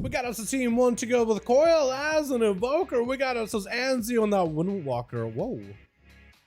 We got us a team 1 to go with Coil as an Evoker. We got us as Anzi on that Windwalker. Whoa.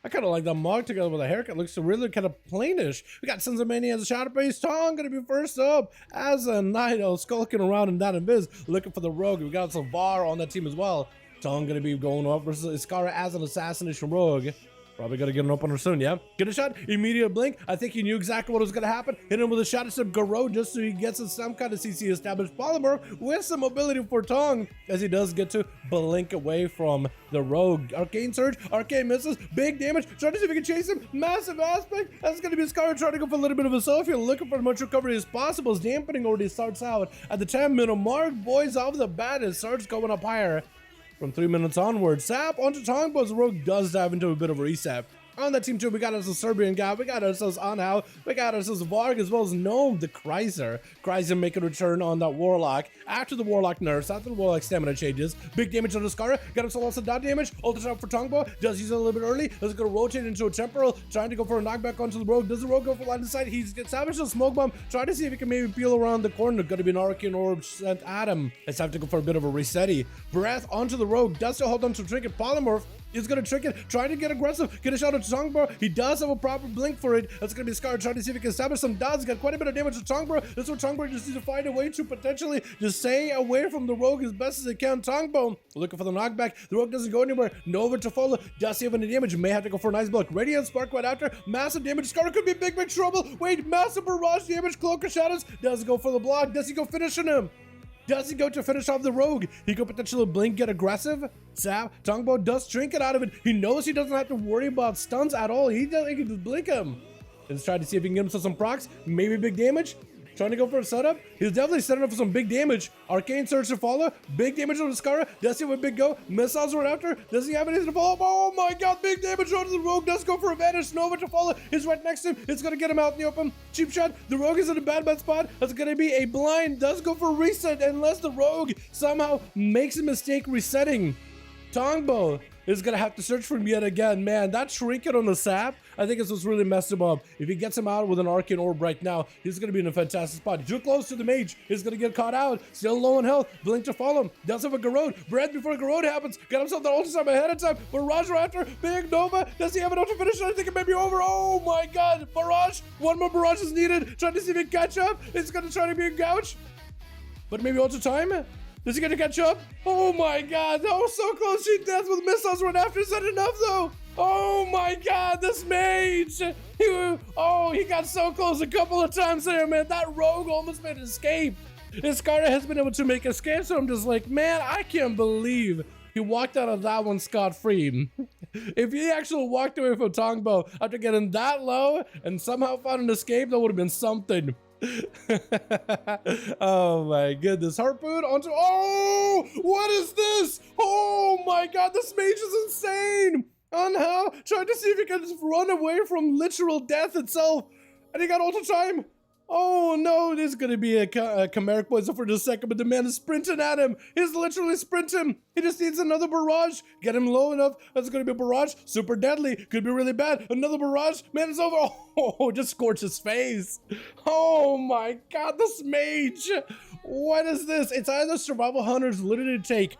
I kind of like that Mog together with a haircut. Looks really kind of plainish. We got Sons of Mania as a Shadowbase. Tong going to be first up as a Night Owl skulking around in that Invis, looking for the Rogue. We got some Var on that team as well. Tong going to be going up versus Iskara as an Assassination Rogue. Probably gonna get an opener soon, yeah? Get a shot, immediate blink. I think he knew exactly what was gonna happen. Hit him with a shot instead of Garou just so he gets some kind of CC established polymer with some mobility for Tong as he does get to blink away from the Rogue. Arcane Surge, Arcane misses, big damage. Trying to see if we can chase him. Massive aspect. That's gonna be Scar trying to go for a little bit of a selfie, looking for as much recovery as possible. His dampening already starts out at the 10-minute mark. Boys off the bat, it starts going up higher. From 3 minutes onward, Sap onto Tongbo's Rogue does dive into a bit of a reset. On that team too, we got us a Serbian guy, we got ourselves Anhau, we got ourselves Varg, as well as Gnome, the Kreiser. Kreiser making a return on that Warlock. After the Warlock nerfs, after the Warlock stamina changes, big damage on the Skara, got himself lots of dot damage, ultra shot for Tongbo, does use it a little bit early, is gonna rotate into a Temporal, trying to go for a knockback onto the Rogue. Does the Rogue go for line of sight? He's established a Smoke Bomb, trying to see if he can maybe peel around the corner. Gonna be an Arcane Orb sent at him. It's time to go for a bit of a resetty. Breath onto the Rogue, does still hold on to Trinket. Polymorph is gonna trick it, trying to get aggressive, get a shot at Tongbo. He does have a proper blink for it. That's gonna be Scar trying to see if he can establish some dots. Got quite a bit of damage to Tongbo. This is where Tongbo just needs to find a way to potentially just stay away from the Rogue as best as he can. Tongbo looking for the knockback. The Rogue doesn't go anywhere. Nova to follow. Does he have any damage? May have to go for a nice block. Radiant Spark right after. Massive damage. Scar could be big trouble. Wait, massive barrage damage. Cloak of Shadows. Does go for the block. Does he go finishing him? Does he go to finish off the Rogue? He could potentially blink, get aggressive. Sap, Tongbo does trinket out of it. He knows he doesn't have to worry about stuns at all. He can just blink him. Let's try to see if he can get himself some procs. Maybe big damage. Trying to go for a setup. He's definitely setting up for some big damage. Arcane Surge to follow. Big damage on the Skara. Does he have a big go? Missiles right after. Does he have anything to follow up? Oh my god, big damage onto the Rogue. Does go for a vanish. Nova to follow. He's right next to him. It's gonna get him out in the open. Cheap shot. The Rogue is in a bad spot. That's gonna be a blind. Does go for a reset unless the Rogue somehow makes a mistake resetting. Tongbo is gonna have to search for him yet again. Man, that trinket on the Sap, I think it's what's really messed him up. If he gets him out with an Arcane Orb right now, he's gonna be in a fantastic spot. Too close to the Mage, he's gonna get caught out. Still low on health, blink to follow him. Does have a Garou, breath before Garou happens. Got himself the ultra time ahead of time. Barrage after, big Nova. Does he have enough to finish? I think it may be over. Oh my god, Barrage. One more Barrage is needed. Trying to see if he can catch up. It's gonna try to be a gouge. But maybe ultra time? Is he gonna catch up? Oh my god, that was so close to death with missiles right after. Is that enough though? Oh my god, this Mage! He got so close a couple of times there, man. That Rogue almost made an escape. Iskara has been able to make escapes, so I'm just like, man, I can't believe he walked out of that one scot-free. If he actually walked away from Tongbo after getting that low and somehow found an escape, that would have been something. Oh my goodness. Harpoon onto, oh, what is this? Oh my god, this Mage is insane. Anhau trying to see if he can just run away from literal death itself, and he got ultra time. Oh no, this is gonna be a chimeric poison for just a second, but the man is sprinting at him. He's literally sprinting. He just needs another barrage. Get him low enough. That's gonna be a barrage. Super deadly. Could be really bad. Another barrage. Man, it's over. Oh, just scorched his face. Oh my god, this Mage. What is this? It's either Survival Hunters literally take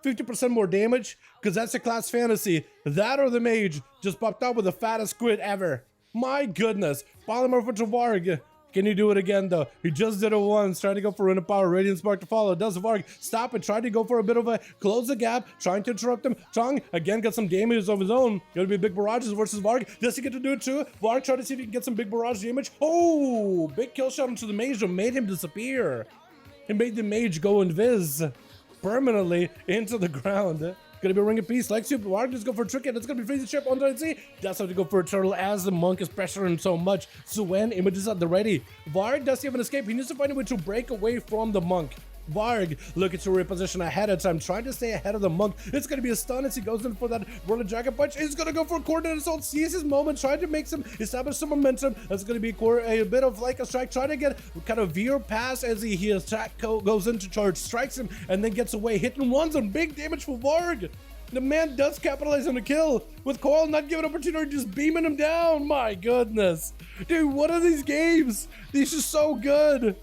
50% more damage, because that's a class fantasy. That or the Mage just popped out with the fattest squid ever. My goodness. Polymorph for Varg. Can you do it again though? He just did it once, trying to go for Rune of Power, Radiant Spark to follow. Does Varg stop and try to go for a bit of a close the gap, trying to interrupt him. Tong again got some damage of his own. Gonna be big barrages versus Varg. Does he get to do it too? Varg trying to see if he can get some big barrage damage. Oh, big kill shot into the Mage that made him disappear. It made the Mage go invis permanently into the ground. Gonna be a Ring of Peace. Like Super Varg, just go for a trinket. It's gonna be freeze the ship on the Does have to go for a turtle as the monk is pressuring him so much. Suen images at the ready. Varg does have an escape. He needs to find a way to break away from the monk. Varg looking to reposition ahead of time, trying to stay ahead of the monk. It's going to be a stun as he goes in for that Whirling Dragon Punch. He's going to go for a coordinated assault, sees his moment, trying to make some, establish some momentum. That's going to be a bit of like a strike, trying to get kind of veer past as he attack goes into charge, strikes him, and then gets away. Hitting ones on big damage for Varg. The man does capitalize on the kill, with Coil not giving opportunity, just beaming him down. My goodness. Dude, what are these games? These are so good.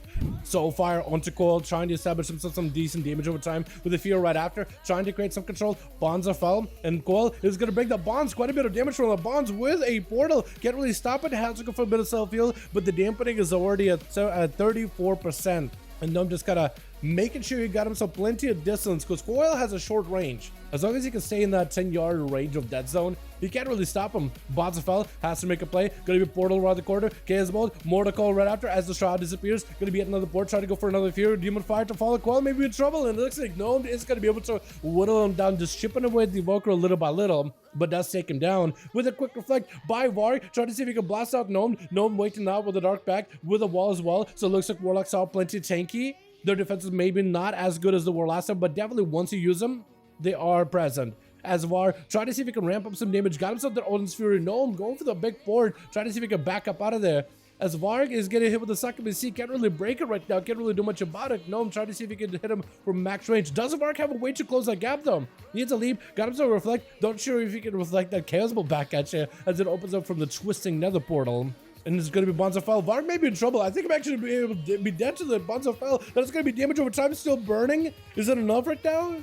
Soulfire onto Coil, trying to establish himself some decent damage over time with the Fear right after, trying to create some control. Bonds are fell, and Coil is going to break the Bonds. Quite a bit of damage from the Bonds with a portal. Can't really stop it. Has to go for a bit of self-heal, but the dampening is already at 34%. And Gnome just kind of making sure he got himself plenty of distance, because Coil has a short range. As long as he can stay in that 10-yard range of dead zone, he can't really stop him. Bonds fell, has to make a play. Gonna be portal around the corner. Chaos Bolt, more to call right after as the Shroud disappears. Gonna be at another port, trying to go for another Fear. Demon Fire to follow. Coil may be in trouble, and it looks like Gnome is gonna be able to whittle him down, just chipping away the Evoker little by little, but does take him down with a quick reflect by Varg, trying to see if he can blast out Gnome. Gnome waiting out with a dark back with a wall as well, so it looks like Warlocks are plenty tanky. Their defense is maybe not as good as they were last time, but definitely once you use them, they are present. As Var trying to see if he can ramp up some damage, got himself their Odin's Fury. Gnome going for the big board, trying to see if he can back up out of there. As Varg is getting hit with the Succubus, he can't really break it right now, can't really do much about it. Gnome trying to see if he can hit him from max range. Doesn't Varg have a way to close that gap though? He needs a leap, got himself a reflect. Not sure if he can reflect that Chaos Bolt back at you as it opens up from the twisting nether portal. And it's going to be Bonds of Fell. Varg may be in trouble. I think I'm actually be able to be dead to the Bonds of Fell. That's going to be damage over time. Still burning. Is it enough right now?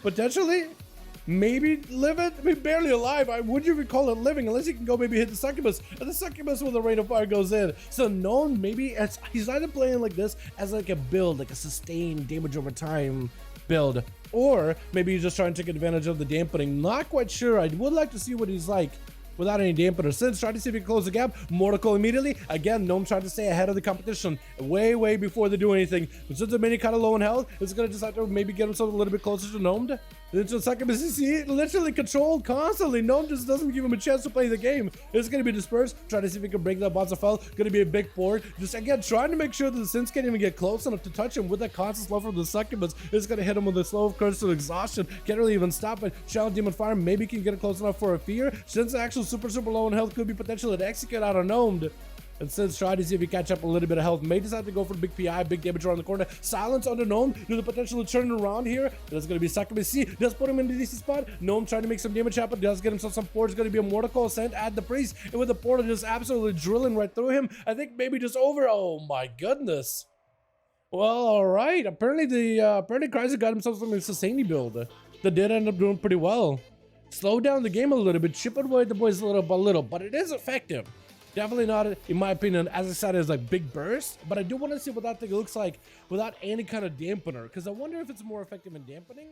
Potentially. Maybe live it. I mean, barely alive. Would you call it living? Unless he can go maybe hit the Succubus. And the Succubus with the Rain of Fire goes in. So Gnome maybe he's either playing like this as like a build, like a sustained damage over time build, or maybe he's just trying to take advantage of the dampening. Not quite sure. I would like to see what he's like without any dampener. Since trying to see if he can close the gap. Mortical immediately. Again, Gnome trying to stay ahead of the competition way before they do anything. But since they're many kind of low in health, it's going to decide to maybe get himself a little bit closer to Gnome. Into the second, see, literally controlled constantly. Gnome just doesn't give him a chance to play the game. It's going to be dispersed. Trying to see if he can break that Bonds of Fell. Going to be a big board. Just again, trying to make sure that the Sins can't even get close enough to touch him with that constant slow from the Succubus. It's going to hit him with a slow curse to exhaustion. Can't really even stop it. Shadow Demon Fire maybe can get it close enough for a Fear. Since the actual super low in health could be potentially an execute out of Gnome. And since trying to see if he catch up a little bit of health, may decide to go for the big PI, big damage around the corner. Silence under Gnome, do the potential to turn around here. That's going to be Succubus C. Does put him in the decent spot. Gnome trying to make some damage happen. Does get himself some ports. Going to be a Mortical Ascent at the Priest. And with the portal just absolutely drilling right through him. I think maybe just over. Oh my goodness. Well, all right. Apparently Chrysler got himself some sustaining build that did end up doing pretty well. Slow down the game a little bit, chip away the boys little by little, but it is effective. Definitely not, in my opinion, as I said, as like big burst, but I do want to see what that thing looks like without any kind of dampener, because I wonder if it's more effective in dampening